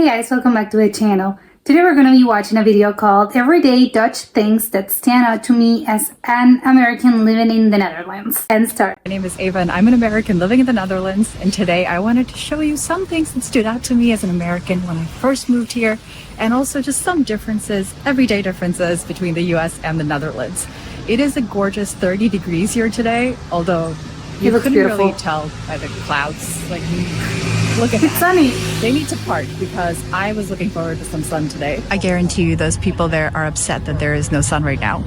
Hey guys, welcome back to the channel. Today we're going to be watching a video called Everyday Dutch Things That Stand Out to Me as an American Living in the Netherlands. And start. My name is Ava and I'm an American living in the Netherlands, and today I wanted to show you some things that stood out to me as an American when I first moved here, and also just some differences, everyday differences between the US and the Netherlands. It is a gorgeous 30 degrees here today, although you couldn't really tell by the clouds. Like, look at It's sunny. They need to part because I was looking forward to some sun today. I guarantee you those people there are upset that there is no sun right now.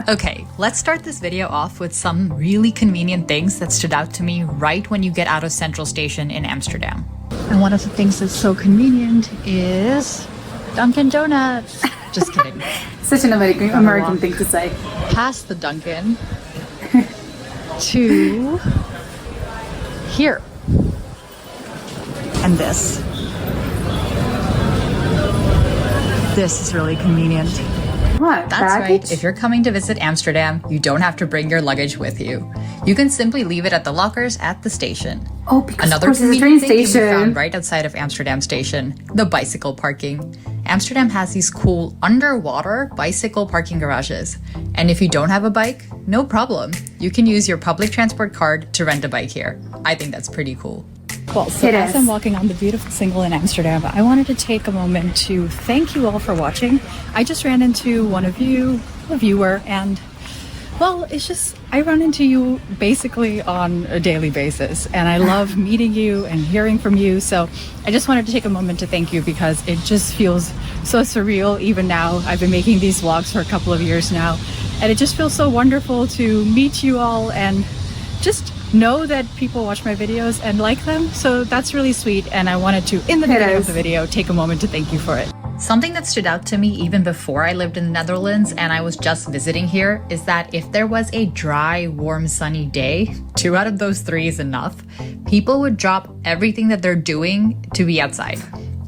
Okay, let's start this video off with some really convenient things that stood out to me right when you get out of Central Station in Amsterdam. And one of the things that's so convenient is Dunkin' Donuts. Just kidding. Such an American thing to say. Past the Dunkin' to here. And this is really convenient. What? That's baggage? right, if you're coming to visit Amsterdam, you don't have to bring your luggage with you. You can simply leave it at the lockers at the station. Oh, because Another of course it's a train convenient thing can be station. found right outside of Amsterdam Station, the bicycle parking. Amsterdam has these cool underwater bicycle parking garages. And if you don't have a bike, no problem. You can use your public transport card to rent a bike here. I think that's pretty cool. Well, so as I'm walking on the beautiful single in Amsterdam, I wanted to take a moment to thank you all for watching. I just ran into one of you, a viewer, and well, it's just, I run into you basically on a daily basis, and I love meeting you and hearing from you. So I just wanted to take a moment to thank you because it just feels so surreal even now. I've been making these vlogs for a couple of years now, and it just feels so wonderful to meet you all and just know that people watch my videos and like them. So that's really sweet, and I wanted to, in the beginning of the video, take a moment to thank you for it. Something that stood out to me even before I lived in the Netherlands and I was just visiting here is that if there was a dry, warm, sunny day, 2 out of those 3 is enough, people would drop everything that they're doing to be outside.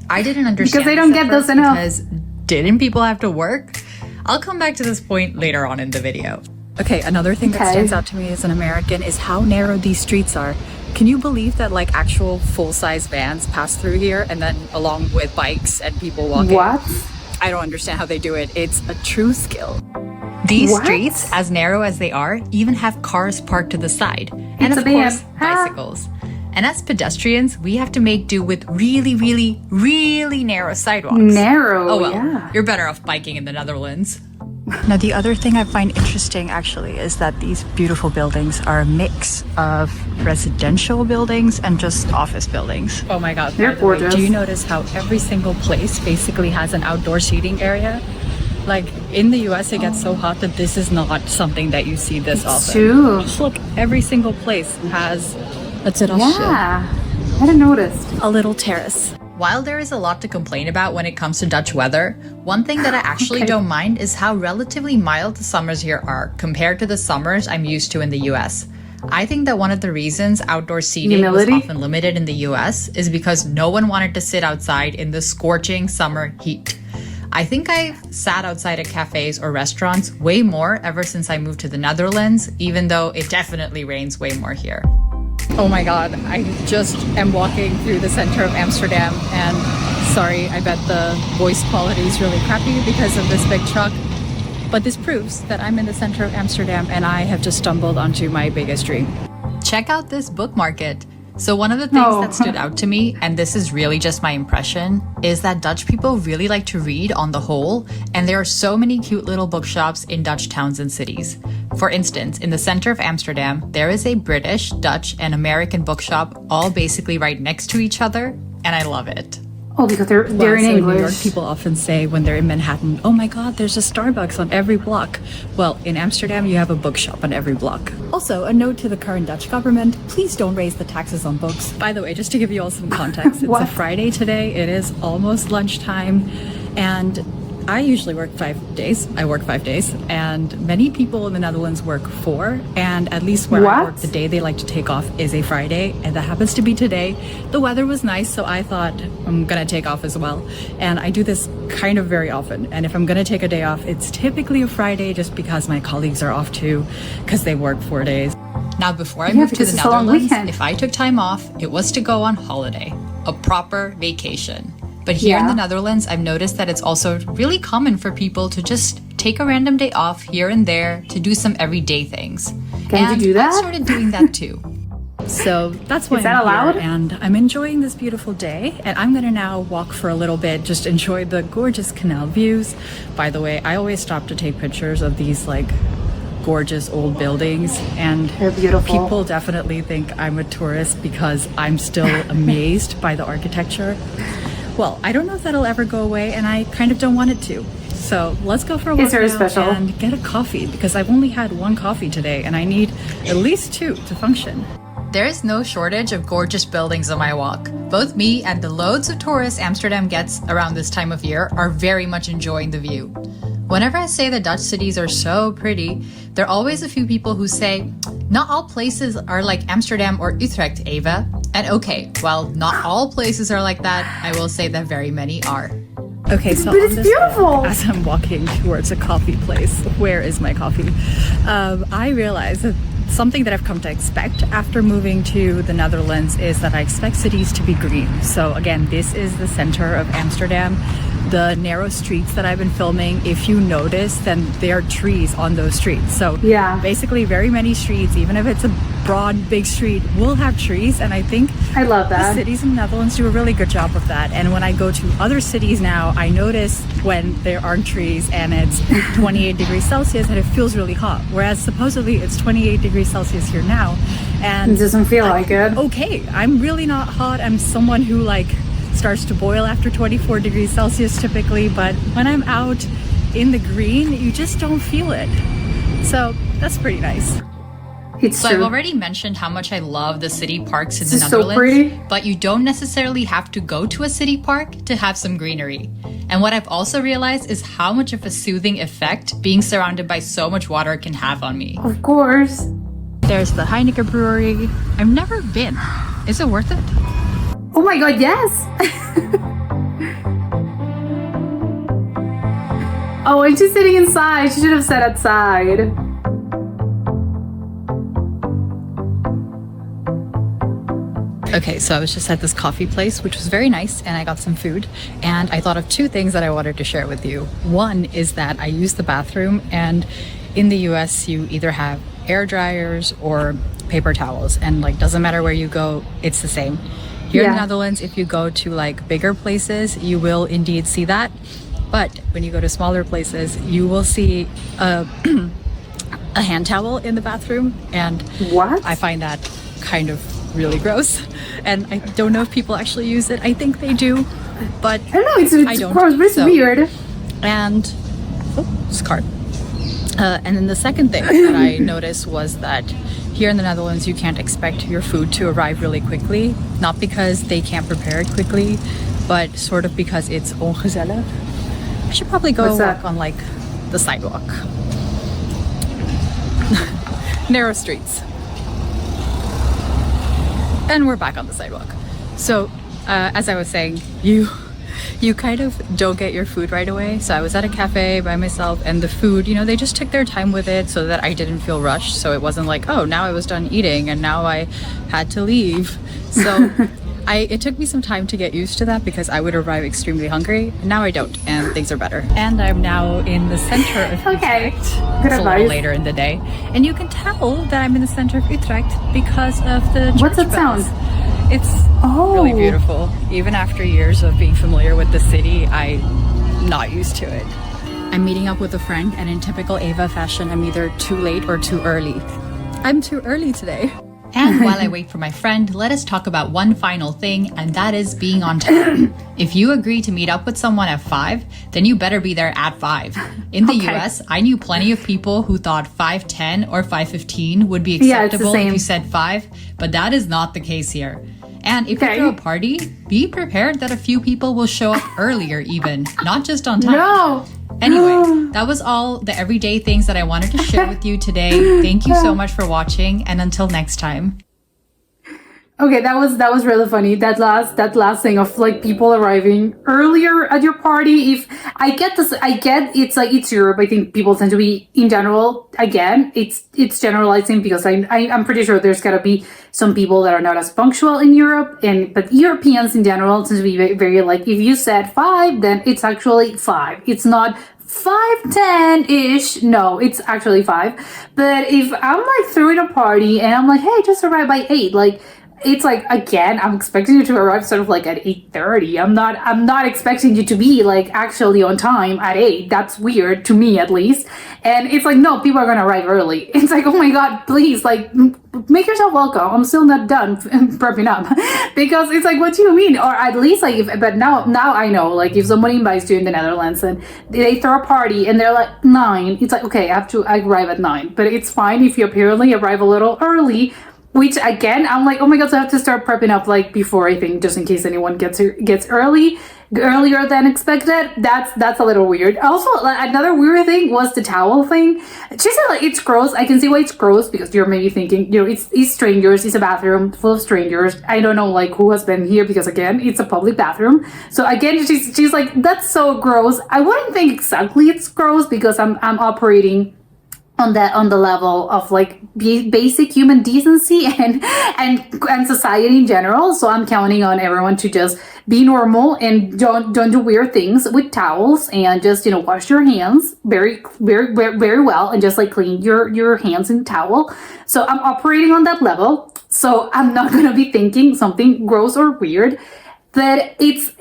I didn't understand because they don't get those enough. Because didn't people have to work? I'll come back to this point later on in the video. Okay, another thing that stands out to me as an American is how narrow these streets are. Can you believe that like actual full-size vans pass through here and then along with bikes and people walking? What? I don't understand how they do it. It's a true skill. These streets, as narrow as they are, even have cars parked to the side. And of course, bicycles. And as pedestrians, we have to make do with really, really, really narrow sidewalks. Narrow, oh well, yeah. You're better off biking in the Netherlands. Now, the other thing I find interesting actually is that these beautiful buildings are a mix of residential buildings and just office buildings. Oh my God. They're gorgeous. Do you notice how every single place basically has an outdoor seating area? Like in the US, it gets so hot that this is not something that you see this often. True. Just look, every single place has a terrasje. Yeah, I hadn't noticed. A little terrace. While there is a lot to complain about when it comes to Dutch weather, one thing that I actually don't mind is how relatively mild the summers here are compared to the summers I'm used to in the US. I think that one of the reasons outdoor seating was often limited in the US is because no one wanted to sit outside in the scorching summer heat. I think I've sat outside at cafes or restaurants way more ever since I moved to the Netherlands, even though it definitely rains way more here. Oh my God, I just am walking through the center of Amsterdam, and sorry, I bet the voice quality is really crappy because of this big truck. But this proves that I'm in the center of Amsterdam and I have just stumbled onto my biggest dream. Check out this book market. So one of the things that stood out to me, and this is really just my impression, is that Dutch people really like to read on the whole, and there are so many cute little bookshops in Dutch towns and cities. For instance, in the center of Amsterdam, there is a British, Dutch, and American bookshop all basically right next to each other, and I love it. Oh, because they're in English. In New York, people often say when they're in Manhattan, oh my God, there's a Starbucks on every block. Well, in Amsterdam, you have a bookshop on every block. Also, a note to the current Dutch government, please don't raise the taxes on books. By the way, just to give you all some context, it's a Friday today, it is almost lunchtime, and I usually work 5 days. I work 5 days, and many people in the Netherlands work 4, and at least where I work, the day they like to take off is a Friday, and that happens to be today. The weather was nice, so I thought I'm gonna take off as well, and I do this kind of very often, and if I'm gonna take a day off, it's typically a Friday just because my colleagues are off too, because they work 4 days. Now, before I moved to the Netherlands, if I took time off, it was to go on holiday. a proper vacation. But here in the Netherlands, I've noticed that it's also really common for people to just take a random day off here and there to do some everyday things. Can you do that? I started doing that too. So that's why Is that I'm allowed? here, and I'm enjoying this beautiful day. And I'm gonna now walk for a little bit, just enjoy the gorgeous canal views. By the way, I always stop to take pictures of these like gorgeous old buildings, and They're beautiful. people definitely think I'm a tourist because I'm still amazed by the architecture. Well, I don't know if that'll ever go away, and I kind of don't want it to. So let's go for a walk It's very now special. and get a coffee, because I've only had one coffee today and I need at least two to function. There is no shortage of gorgeous buildings on my walk. Both me and the loads of tourists Amsterdam gets around this time of year are very much enjoying the view. Whenever I say the Dutch cities are so pretty, there are always a few people who say, not all places are like Amsterdam or Utrecht, Eva. And okay, while not all places are like that, I will say that very many are. Okay, so But on it's this beautiful. walk, as I'm walking towards a coffee place, where is my coffee? I realize that something that I've come to expect after moving to the Netherlands is that I expect cities to be green. So again, this is the center of Amsterdam. The narrow streets that I've been filming, if you notice, then there are trees on those streets. So Yeah. basically very many streets, even if it's a broad, big street, will have trees. And I think I love the that. cities in the Netherlands do a really good job of that. And when I go to other cities now, I notice when there aren't trees and it's 28 degrees Celsius and it feels really hot. Whereas supposedly it's 28 degrees Celsius here now. And It doesn't feel like it. okay, I'm really not hot. I'm someone who like starts to boil after 24 degrees Celsius typically. But when I'm out in the green, you just don't feel it. So that's pretty nice. It's So I've true. already mentioned how much I love the city parks in This the is so Netherlands, pretty. but you don't necessarily have to go to a city park to have some greenery. And what I've also realized is how much of a soothing effect being surrounded by so much water can have on me. Of course. There's the Heineken Brewery. I've never been. Is it worth it? Oh my god, yes! Oh, and she's sitting inside. She should have sat outside. Okay, so I was just at this coffee place, which was very nice, and I got some food. And I thought of two things that I wanted to share with you. One is that I used the bathroom, and in the US, you either have air dryers or paper towels, and like doesn't matter where you go, it's the same. Here in the Yeah. Netherlands, if you go to like bigger places, you will indeed see that. But when you go to smaller places, you will see a hand towel in the bathroom, and What? I find that kind of really gross. And I don't know if people actually use it. I think they do, but I don't know, it's I don't. gross, but it's So- weird. and oh, it's a card. And then the second thing that I noticed was that here in the Netherlands, you can't expect your food to arrive really quickly. Not because they can't prepare it quickly, but sort of because it's ongezellig. I should probably go What's that? walk on like the sidewalk. Narrow streets. And we're back on the sidewalk. So, as I was saying, you kind of don't get your food right away. So I was at a cafe by myself, and the food, you know, they just took their time with it so that I didn't feel rushed. So it wasn't like, oh, now I was done eating and now I had to leave. So it took me some time to get used to that because I would arrive extremely hungry. And now I don't, and things are better. And I'm now in the center of Okay. Utrecht. Good It's a little advice. later in the day, and you can tell that I'm in the center of Utrecht because of the church What's that bells. sound? It's Oh. really beautiful. Even after years of being familiar with the city, I'm not used to it. I'm meeting up with a friend, and in typical Ava fashion, I'm either too late or too early. I'm too early today. And while I wait for my friend, let us talk about one final thing, and that is being on time. If you agree to meet up with someone at 5, then you better be there at 5. In the Okay. US, I knew plenty of people who thought 5:10 or 5:15 would be Yeah, it's the acceptable if same. you said 5, but that is not the case here. And if Okay. you throw a party, be prepared that a few people will show up earlier even, not just on time. No! Anyway, that was all the everyday things that I wanted to share with you today. Thank you so much for watching, and until next time. Okay, that was really funny. That last thing of like people arriving earlier at your party. If I get this, I get it's like it's Europe. I think people tend to be in general. Again, it's generalizing because I'm pretty sure there's gotta be some people that are not as punctual in Europe, but Europeans in general tend to be very, very like if you said 5, then it's actually 5. It's not 5:10-ish. No, it's actually 5. But if I'm like throwing a party and I'm like, hey, just arrive by 8, like it's like again, I'm expecting you to arrive sort of like at 8:30. I'm not expecting you to be like actually on time at 8. That's weird to me at least. And it's like no, people are gonna arrive early. It's like, oh my god, please, like make yourself welcome. I'm still not done prepping up. Because it's like, what do you mean? Or at least like but now I know, like if somebody invites you in the Netherlands and they throw a party and they're like 9, it's like okay, I arrive at 9. But it's fine if you apparently arrive a little early. Which again, I'm like, oh my god, so I have to start prepping up like before, I think, just in case anyone gets earlier than expected. That's a little weird. Also, like, another weird thing was the towel thing. She said like it's gross. I can see why it's gross because you're maybe thinking, it's strangers, it's a bathroom full of strangers. I don't know like who has been here because again, it's a public bathroom. So again, she's like, that's so gross. I wouldn't think exactly it's gross because I'm operating on the level of like basic human decency and society in general. So I'm counting on everyone to just be normal and don't do weird things with towels and just wash your hands very very very, very well and just like clean your hands in towel. So I'm operating on that level. So I'm not gonna be thinking something gross or weird. But it's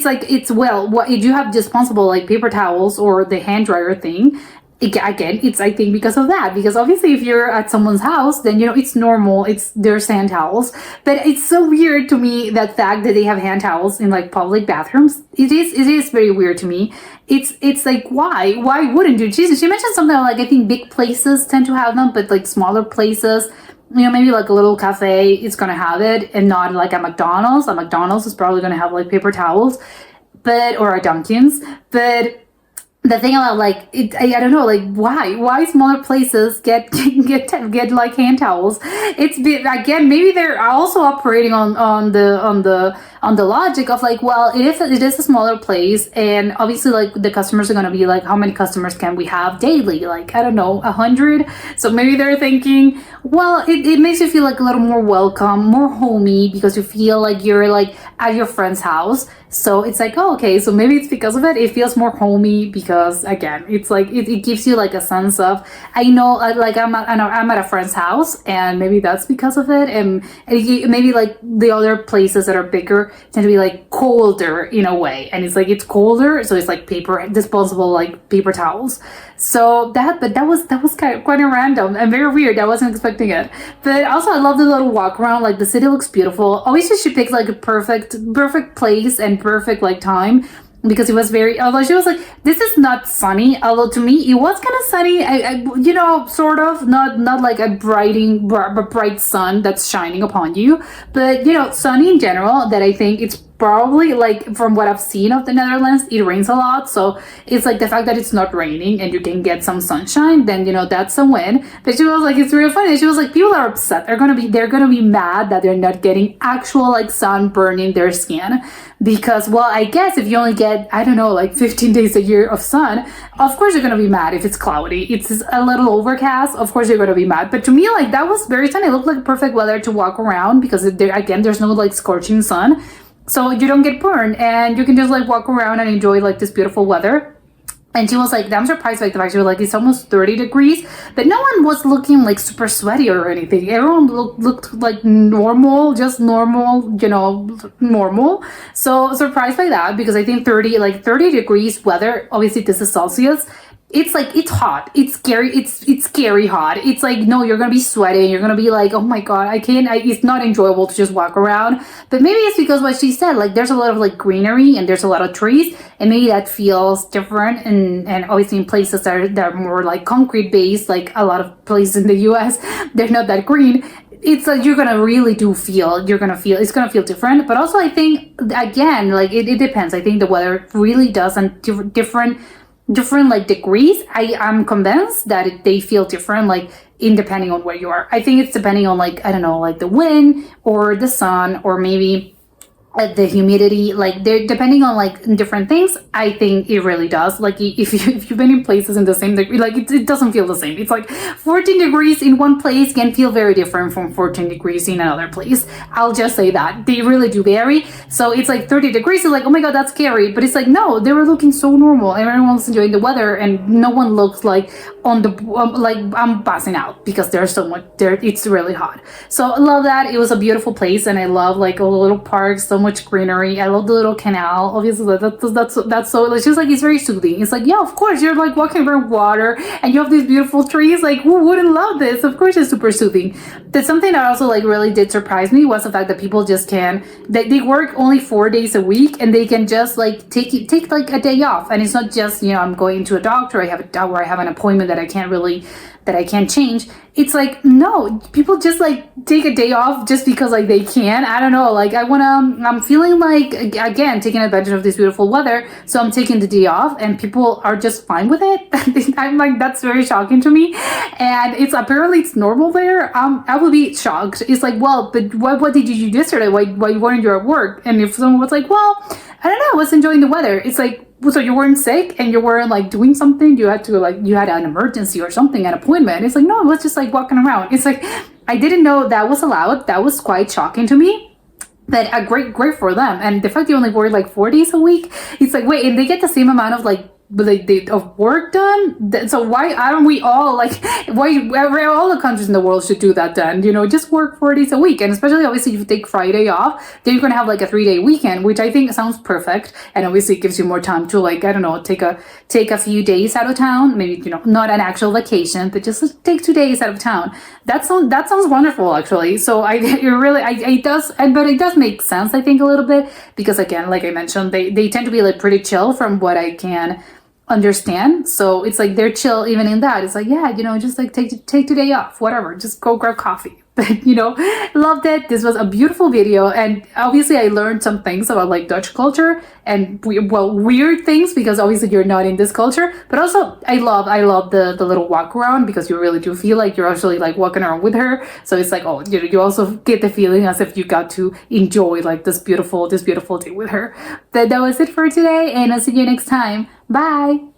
like well, what you do have disposable like paper towels or the hand dryer thing. Again, it's I think because of that, because obviously if you're at someone's house, then it's normal, it's their hand towels. But it's so weird to me that fact that they have hand towels in like public bathrooms. It is very weird to me. It's like why wouldn't you? Jesus, she mentioned something like I think big places tend to have them, but like smaller places, maybe like a little cafe is gonna have it, and not like a McDonald's. A McDonald's is probably gonna have like paper towels, or a Dunkin's, but. The thing about like I don't know, like why smaller places get like hand towels. It's again, maybe they're also operating on the logic of like, well, it is a smaller place, and obviously like the customers are gonna be like, how many customers can we have daily? Like I don't know, 100. So maybe they're thinking, well, it makes you feel like a little more welcome, more homey, because you feel like you're like at your friend's house. So it's like, oh, okay, so maybe it's because of it. It feels more homey because again, it's like it gives you like a sense of, I know, like I'm at a friend's house, and maybe that's because of it. And maybe like the other places that are bigger tend to be like colder in a way, and it's like it's colder, so it's like disposable like paper towels. So that was quite a random and very weird. I wasn't expecting it. But also I love the little walk around. Like the city looks beautiful. Obviously she picked like a perfect place and perfect like time, because it was although she was like, this is not sunny, although to me it was kind of sunny. I sort of not like a bright sun that's shining upon you, but sunny in general. That I think it's probably like, from what I've seen of the Netherlands, it rains a lot, so it's like the fact that it's not raining and you can get some sunshine, then that's a win. But she was like, it's real funny. She was like, people are upset. They're gonna be mad that they're not getting actual like sun burning their skin, because, well, I guess if you only get, I don't know, like 15 days a year of sun, of course you're gonna be mad if it's cloudy. It's a little overcast, of course you're gonna be mad. But to me, like, that was very sunny. It looked like perfect weather to walk around, because there's no like scorching sun. So you don't get burned, and you can just like walk around and enjoy like this beautiful weather. And she was like, I'm surprised by the fact she was like, it's almost 30 degrees, but no one was looking like super sweaty or anything. Everyone looked like normal, just normal, normal. So surprised by that, because I think 30 degrees weather, obviously this is Celsius. It's like, it's hot. It's scary. It's scary hot. It's like, no, you're going to be sweating. You're going to be like, oh my God, it's not enjoyable to just walk around. But maybe it's because what she said, like there's a lot of like greenery and there's a lot of trees, and maybe that feels different. And obviously in places that are more like concrete based, like a lot of places in the US, they're not that green. It's like it's gonna feel different. But also I think, again, like it depends. I think the weather really does on different like degrees. I'm convinced that they feel different. Like in depending on where you are. I think it's depending on like, I don't know, like the wind or the sun or maybe the humidity, like they're depending on like different things. I think it really does. Like if you've been in places in the same degree, like it doesn't feel the same. It's like 14 degrees in one place can feel very different from 14 degrees in another place. I'll just say that they really do vary. So it's like 30 degrees is like, oh my god, that's scary, but it's like, no, they were looking so normal. Everyone's enjoying the weather and no one looks like on the like I'm passing out because there's so much there. It's really hot. So I love that. It was a beautiful place, and I love like all the little parks, so much greenery. I love the little canal. Obviously, that's so. It's just like it's very soothing. It's like, yeah, of course you're like walking around water, and you have these beautiful trees. Like, who wouldn't love this? Of course, it's super soothing. That's something that also like really did surprise me was the fact that people just can they work only 4 days a week, and they can just like take like a day off, and it's not just, you know, I'm going to a doctor, I have an appointment that I can't change. It's like, no, people just like take a day off just because like they can. I don't know, like I'm feeling like, again, taking advantage of this beautiful weather, so I'm taking the day off and people are just fine with it. I'm like, that's very shocking to me, and it's apparently it's normal there. I will be shocked. It's like, well, but what did you do yesterday? Why weren't you at work? And if someone was like, well, I don't know, I was enjoying the weather. It's like, so you weren't sick and you weren't like doing something, you had an emergency or something, an appointment. It's like, no, I was just like walking around. It's like, I didn't know that was allowed. That was quite shocking to me. But great for them. And the fact they only work like 4 days a week, it's like, wait, and they get the same amount of like of work done. So why aren't we all like, why all the countries in the world should do that then, you know, just work 4 days a week. And especially obviously if you take Friday off, then you're gonna have like a 3-day weekend, which I think sounds perfect, and obviously it gives you more time to like, I don't know, take a few days out of town, maybe, you know, not an actual vacation, but just take 2 days out of town. That sounds wonderful, actually. So it does make sense, I think, a little bit, because again, like I mentioned, they tend to be like pretty chill from what I can understand. So it's like they're chill even in that. It's like, yeah, you know, just like take today off, whatever, just go grab coffee. But you know, loved it. This was a beautiful video, and obviously I learned some things about like Dutch culture and weird things, because obviously you're not in this culture. But also I love the little walk around, because you really do feel like you're actually like walking around with her. So it's like, oh, you also get the feeling as if you got to enjoy like this beautiful day with her. That was it for today, and I'll see you next time. Bye.